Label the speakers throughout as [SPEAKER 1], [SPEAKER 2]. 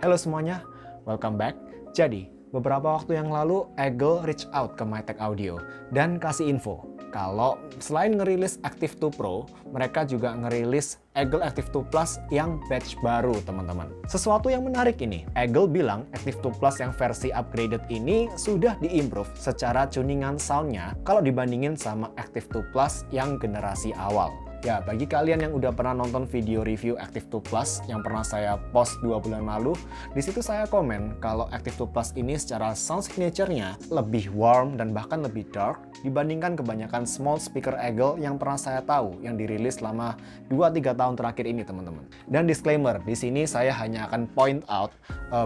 [SPEAKER 1] Halo semuanya, welcome back. Jadi, beberapa waktu yang lalu Eagle reach out ke MyTech Audio dan kasih info kalau selain ngerilis Active 2 Pro, mereka juga ngerilis Eagle Active 2 Plus yang batch baru, teman-teman. Sesuatu yang menarik ini, Eagle bilang Active 2 Plus yang versi upgraded ini sudah diimprove secara tuningan soundnya kalau dibandingin sama Active 2 Plus yang generasi awal. Ya, bagi kalian yang udah pernah nonton video review Active 2 Plus yang pernah saya post 2 bulan lalu, di situ saya komen kalau Active 2 Plus ini secara sound signature-nya lebih warm dan bahkan lebih dark dibandingkan kebanyakan small speaker Eagle yang pernah saya tahu yang dirilis selama 2-3 tahun terakhir ini, teman-teman. Dan disclaimer, di sini saya hanya akan point out,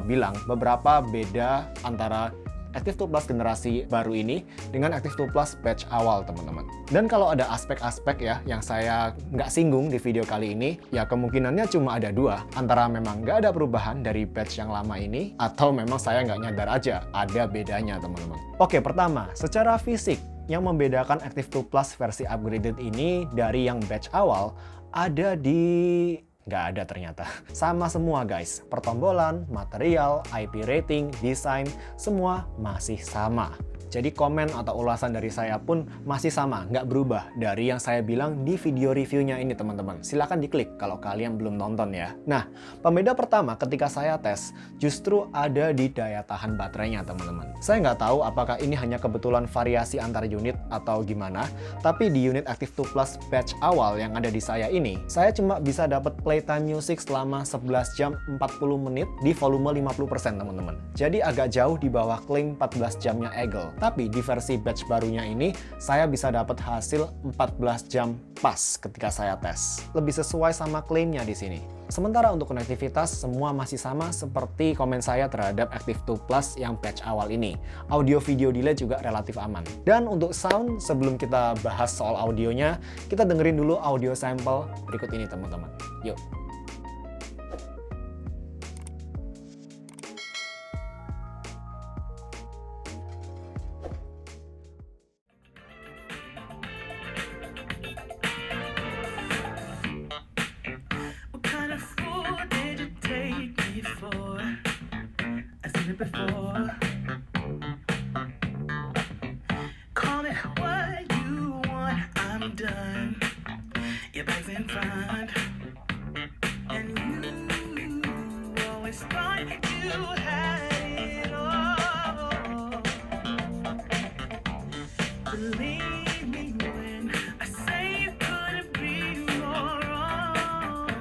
[SPEAKER 1] bilang beberapa beda antara Active 2 Plus generasi baru ini dengan Active 2 Plus batch awal, teman-teman. Dan kalau ada aspek-aspek ya yang saya nggak singgung di video kali ini, ya kemungkinannya cuma ada dua. Antara memang nggak ada perubahan dari batch yang lama ini, atau memang saya nggak nyadar aja ada bedanya, teman-teman. Oke, pertama, secara fisik, yang membedakan Active 2 Plus versi upgraded ini dari yang batch awal ada di... nggak ada ternyata. Sama semua guys, pertombolan, material, IP rating, desain, semua masih sama. Jadi komen atau ulasan dari saya pun masih sama, nggak berubah dari yang saya bilang di video reviewnya ini, teman-teman. Silahkan diklik kalau kalian belum nonton ya. Nah, pembeda pertama ketika saya tes justru ada di daya tahan baterainya, teman-teman. Saya nggak tahu apakah ini hanya kebetulan variasi antar unit atau gimana, tapi di unit Active 2 Plus batch awal yang ada di saya ini, saya cuma bisa dapat playtime music selama 11 jam 40 menit di volume 50%, teman-teman. Jadi agak jauh di bawah klaim 14 jamnya Eagle. Tapi di versi batch barunya ini, saya bisa dapat hasil 14 jam pas ketika saya tes. Lebih sesuai sama klaimnya di sini. Sementara untuk konektivitas, semua masih sama seperti komen saya terhadap Active 2 Plus yang batch awal ini. Audio video delay juga relatif aman. Dan untuk sound, sebelum kita bahas soal audionya, kita dengerin dulu audio sampel berikut ini, teman-teman. Yuk!
[SPEAKER 2] Before, call it what you want, I'm done. Your bag's in front, and you always thought you had it all. Believe me when I say you couldn't be more wrong.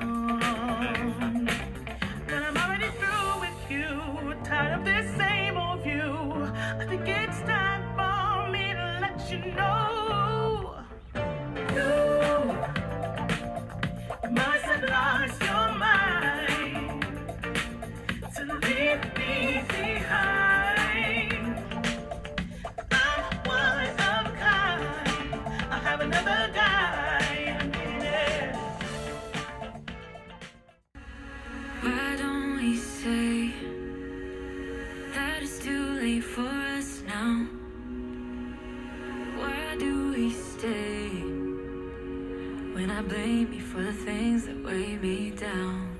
[SPEAKER 2] But I'm already through with you. Tired of this same old view. I think it's time for me to let you know. You must have lost your mind to leave me behind. I'm one of a kind. I'll have another guy. Yeah.
[SPEAKER 3] Why don't we say that it's too late for us now? Why do we stay when I blame you for the things that weigh me down?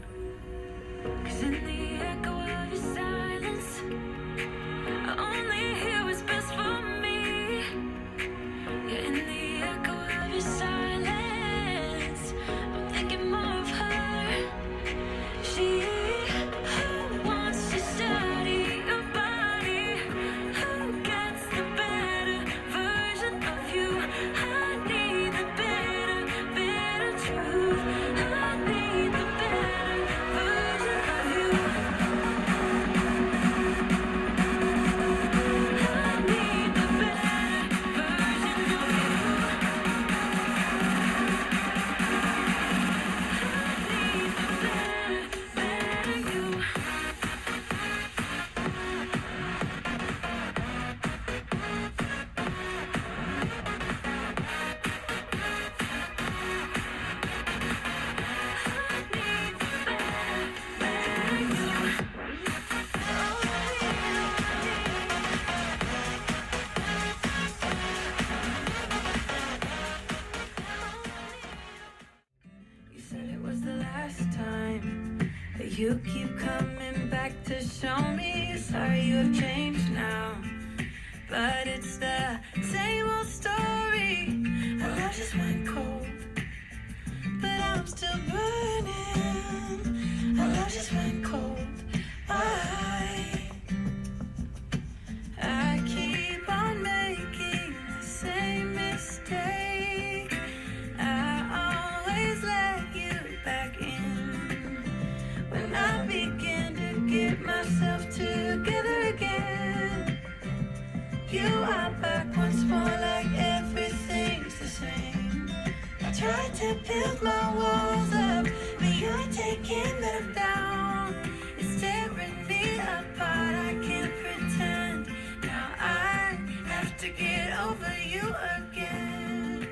[SPEAKER 3] 'Cause in the echo of your silence, I only hear what's best for me. Yeah, in the echo of your silence, I'm thinking more of her. She who wants to study your body, who gets the better version of you. I need the better truth. I need the better version of you. I need the better version of you. You keep coming back to build my walls up, but you're taking them down. It's tearing me apart. I can't pretend. Now I have to get over you again.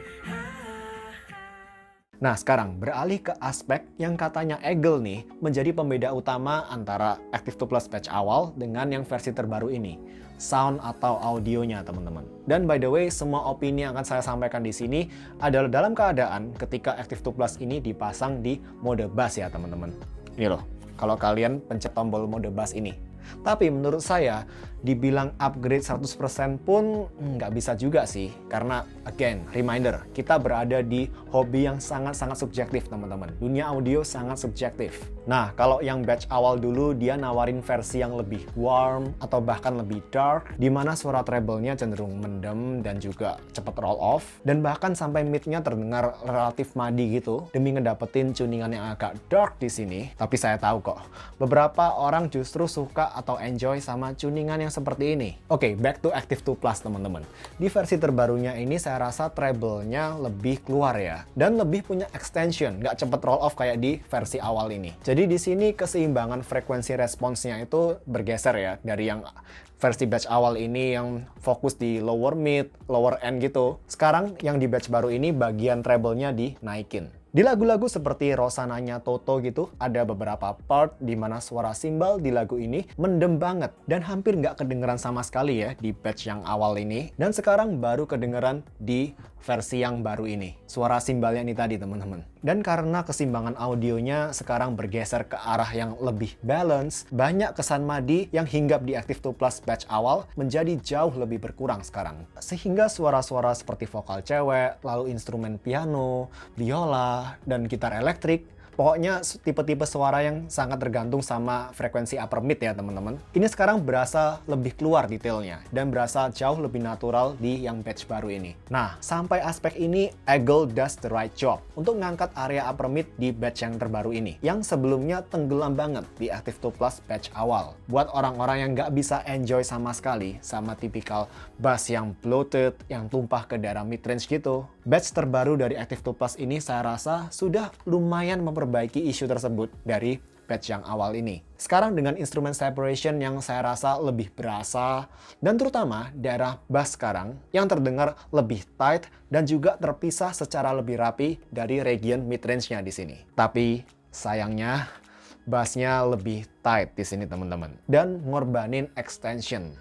[SPEAKER 1] Nah, sekarang beralih ke aspek yang katanya Eagle nih menjadi pembeda utama antara Active 2 Plus patch awal dengan yang versi terbaru ini. Sound atau audionya, teman-teman. Dan by the way, semua opini yang akan saya sampaikan di sini adalah dalam keadaan ketika Active 2 Plus ini dipasang di mode bass ya, teman-teman. Ini loh, kalau kalian pencet tombol mode bass ini. Tapi menurut saya, dibilang upgrade 100% pun nggak bisa juga sih. Karena, again, reminder, kita berada di hobi yang sangat-sangat subjektif, teman-teman. Dunia audio sangat subjektif. Nah, kalau yang batch awal dulu, dia nawarin versi yang lebih warm atau bahkan lebih dark, di mana suara treble-nya cenderung mendem dan juga cepat roll off. Dan bahkan sampai mid-nya terdengar relatif madi gitu, demi ngedapetin tuningan yang agak dark di sini. Tapi saya tahu kok, beberapa orang justru suka atau enjoy sama tuningan yang seperti ini. Oke, back to Active 2 Plus, teman-teman. Di versi terbarunya ini saya rasa treble-nya lebih keluar ya, dan lebih punya extension, nggak cepet roll off kayak di versi awal ini. Jadi di sini keseimbangan frekuensi responsnya itu bergeser ya, dari yang versi batch awal ini yang fokus di lower mid, lower end gitu. Sekarang yang di batch baru ini bagian treble-nya dinaikin. Di lagu-lagu seperti Rosananya Toto gitu, ada beberapa part di mana suara simbal di lagu ini mendem banget dan hampir nggak kedengeran sama sekali ya di batch yang awal ini. Dan sekarang baru kedengeran di versi yang baru ini. Suara simbalnya ini tadi, teman-teman. Dan karena keseimbangan audionya sekarang bergeser ke arah yang lebih balance, banyak kesan madi yang hinggap di Active 2 Plus batch awal menjadi jauh lebih berkurang sekarang. Sehingga suara-suara seperti vokal cewek, lalu instrumen piano, biola, dan gitar elektrik, pokoknya tipe-tipe suara yang sangat tergantung sama frekuensi upper mid ya, teman-teman. Ini sekarang berasa lebih keluar detailnya dan berasa jauh lebih natural di yang batch baru ini. Nah, sampai aspek ini Eagle does the right job untuk ngangkat area upper mid di batch yang terbaru ini, yang sebelumnya tenggelam banget di Active 2 Plus batch awal. Buat orang-orang yang nggak bisa enjoy sama sekali sama tipikal bass yang bloated, yang tumpah ke daerah mid-range gitu, batch terbaru dari Active 2 Plus ini saya rasa sudah lumayan memperbaiki isu tersebut dari batch yang awal ini. Sekarang dengan instrument separation yang saya rasa lebih berasa, dan terutama daerah bass sekarang yang terdengar lebih tight dan juga terpisah secara lebih rapi dari region mid-range-nya di sini. Tapi sayangnya bassnya lebih tight di sini, teman-teman, dan ngorbanin extension.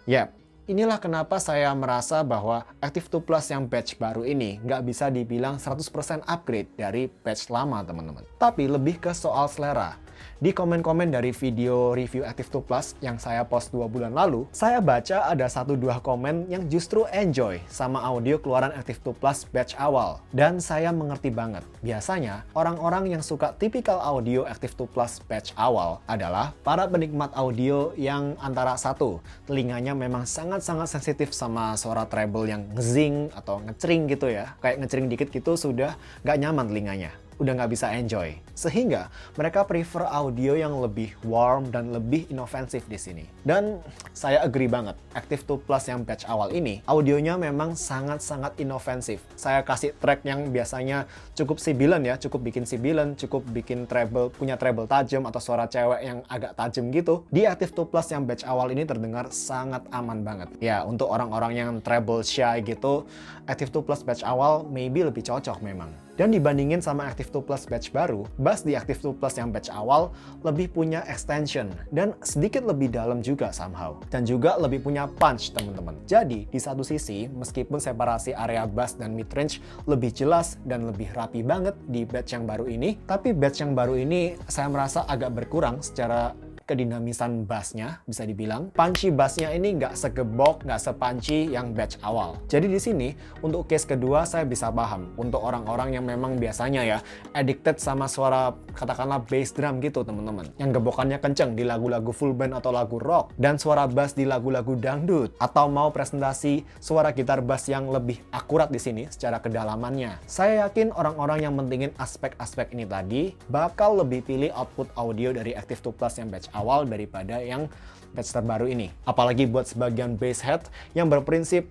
[SPEAKER 1] Inilah kenapa saya merasa bahwa Active 2 Plus yang batch baru ini nggak bisa dibilang 100% upgrade dari batch lama, teman-teman. Tapi lebih ke soal selera. Di komen-komen dari video review Active 2 Plus yang saya post 2 bulan lalu, saya baca ada 1-2 komen yang justru enjoy sama audio keluaran Active 2 Plus batch awal. Dan saya mengerti banget. Biasanya, orang-orang yang suka tipikal audio Active 2 Plus batch awal adalah para penikmat audio yang antara satu, telinganya memang sangat-sangat sensitif sama suara treble yang ngezing atau ngecering gitu ya. Kayak ngecering dikit gitu sudah nggak nyaman telinganya. Udah nggak bisa enjoy. Sehingga mereka prefer audio yang lebih warm dan lebih inovatif di sini. Dan saya agree banget, Active 2 Plus yang batch awal ini, audionya memang sangat-sangat inovatif. Saya kasih track yang biasanya cukup sibilan ya, cukup bikin sibilan, cukup bikin treble, punya treble tajam atau suara cewek yang agak tajam gitu. Di Active 2 Plus yang batch awal ini terdengar sangat aman banget. Ya, untuk orang-orang yang treble shy gitu, Active 2 Plus batch awal maybe lebih cocok memang. Dan dibandingin sama Active 2 Plus batch baru, bass di Active 2 Plus yang batch awal lebih punya extension dan sedikit lebih dalam juga somehow. Dan juga lebih punya punch, teman-teman. Jadi, di satu sisi, meskipun separasi area bass dan mid-range lebih jelas dan lebih rapi banget di batch yang baru ini, tapi batch yang baru ini saya merasa agak berkurang secara kedinamisan bassnya, bisa dibilang. Punchy bassnya ini nggak segebok, nggak sepunchy yang batch awal. Jadi di sini, untuk case kedua saya bisa paham. Untuk orang-orang yang memang biasanya ya, addicted sama suara, katakanlah bass drum gitu, teman-teman. Yang gebokannya kenceng di lagu-lagu full band atau lagu rock, dan suara bass di lagu-lagu dangdut. Atau mau presentasi suara gitar bass yang lebih akurat di sini secara kedalamannya. Saya yakin orang-orang yang mentingin aspek-aspek ini tadi, bakal lebih pilih output audio dari Active 2 Plus yang batch awal daripada yang batch terbaru ini. Apalagi buat sebagian basshead yang berprinsip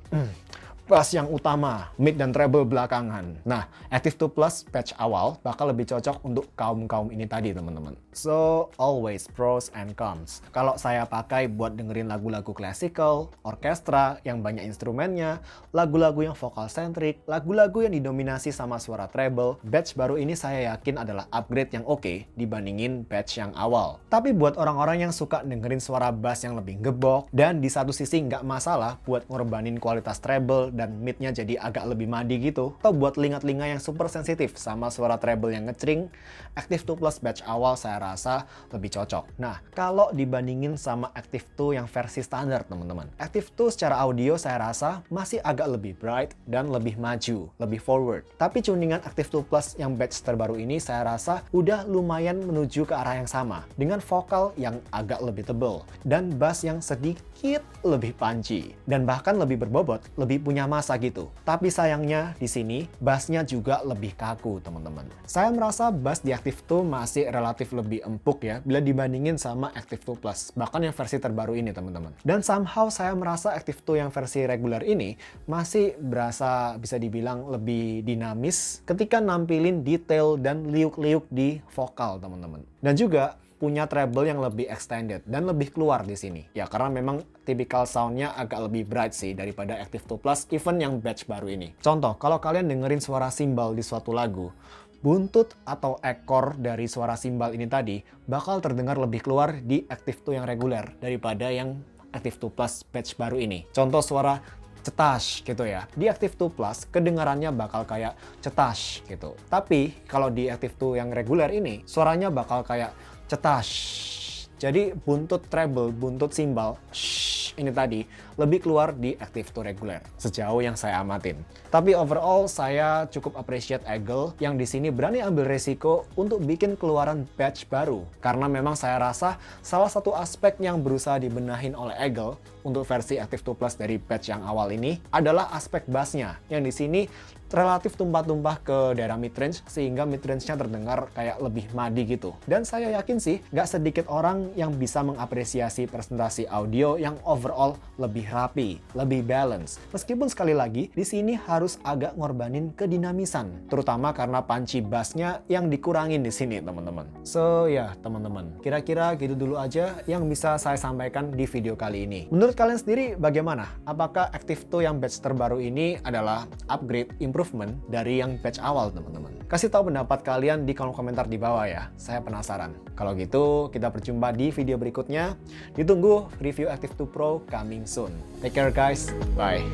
[SPEAKER 1] bass yang utama, mid dan treble belakangan. Nah, Active 2 Plus patch awal bakal lebih cocok untuk kaum-kaum ini tadi, teman-teman. So, always pros and cons. Kalau saya pakai buat dengerin lagu-lagu classical, orkestra yang banyak instrumennya, lagu-lagu yang vokal centric, lagu-lagu yang didominasi sama suara treble, batch baru ini saya yakin adalah upgrade yang oke dibandingin batch yang awal. Tapi buat orang-orang yang suka dengerin suara bass yang lebih gebok, dan di satu sisi nggak masalah buat ngorbanin kualitas treble dan midnya jadi agak lebih madi gitu, atau buat telinga-telinga yang super sensitif sama suara treble yang ngecring, Active 2 Plus batch awal saya rasa lebih cocok. Nah, kalau dibandingin sama Active 2 yang versi standar, teman-teman, Active 2 secara audio saya rasa masih agak lebih bright dan lebih maju, lebih forward. Tapi tuningan Active 2 Plus yang batch terbaru ini saya rasa udah lumayan menuju ke arah yang sama, dengan vokal yang agak lebih tebal dan bass yang sedikit lebih punchy dan bahkan lebih berbobot, lebih punya masa gitu. Tapi sayangnya di sini bassnya juga lebih kaku, teman-teman. Saya merasa bass di Active 2 masih relatif lebih empuk ya bila dibandingin sama Active 2 Plus, bahkan yang versi terbaru ini, teman-teman. Dan somehow saya merasa Active 2 yang versi reguler ini masih berasa bisa dibilang lebih dinamis ketika nampilin detail dan liuk-liuk di vokal, teman-teman. Dan juga punya treble yang lebih extended dan lebih keluar di sini. Ya karena memang typical soundnya agak lebih bright sih daripada Active 2 Plus even yang batch baru ini. Contoh, kalau kalian dengerin suara simbal di suatu lagu, buntut atau ekor dari suara simbal ini tadi bakal terdengar lebih keluar di Active 2 yang reguler daripada yang Active 2 Plus batch baru ini. Contoh suara cetas gitu ya. Di Active 2 Plus kedengarannya bakal kayak cetas gitu. Tapi kalau di Active 2 yang reguler ini suaranya bakal kayak cetas. Jadi buntut treble, buntut simbal ini tadi lebih keluar di Active 2 reguler sejauh yang saya amatin. Tapi overall saya cukup appreciate Eagle yang di sini berani ambil resiko untuk bikin keluaran batch baru, karena memang saya rasa salah satu aspek yang berusaha dibenahin oleh Eagle untuk versi Active 2 Plus dari batch yang awal ini adalah aspek bassnya yang di sini relatif tumpah-tumpah ke daerah midrange sehingga midrange-nya terdengar kayak lebih madi gitu. Dan saya yakin sih nggak sedikit orang yang bisa mengapresiasi presentasi audio yang overall lebih rapi, lebih balance. Meskipun sekali lagi di sini harus agak ngorbanin kedinamisan, terutama karena punchy bass-nya yang dikurangin di sini, teman-teman. So ya teman-teman, kira-kira gitu dulu aja yang bisa saya sampaikan di video kali ini. Menurut kalian sendiri bagaimana? Apakah Active 2 yang batch terbaru ini adalah upgrade, improvement dari yang batch awal, teman-teman? Kasih tahu pendapat kalian di kolom komentar di bawah ya. Saya penasaran. Kalau gitu, kita berjumpa di video berikutnya. Ditunggu review Active 2 Pro coming soon. Take care guys. Bye.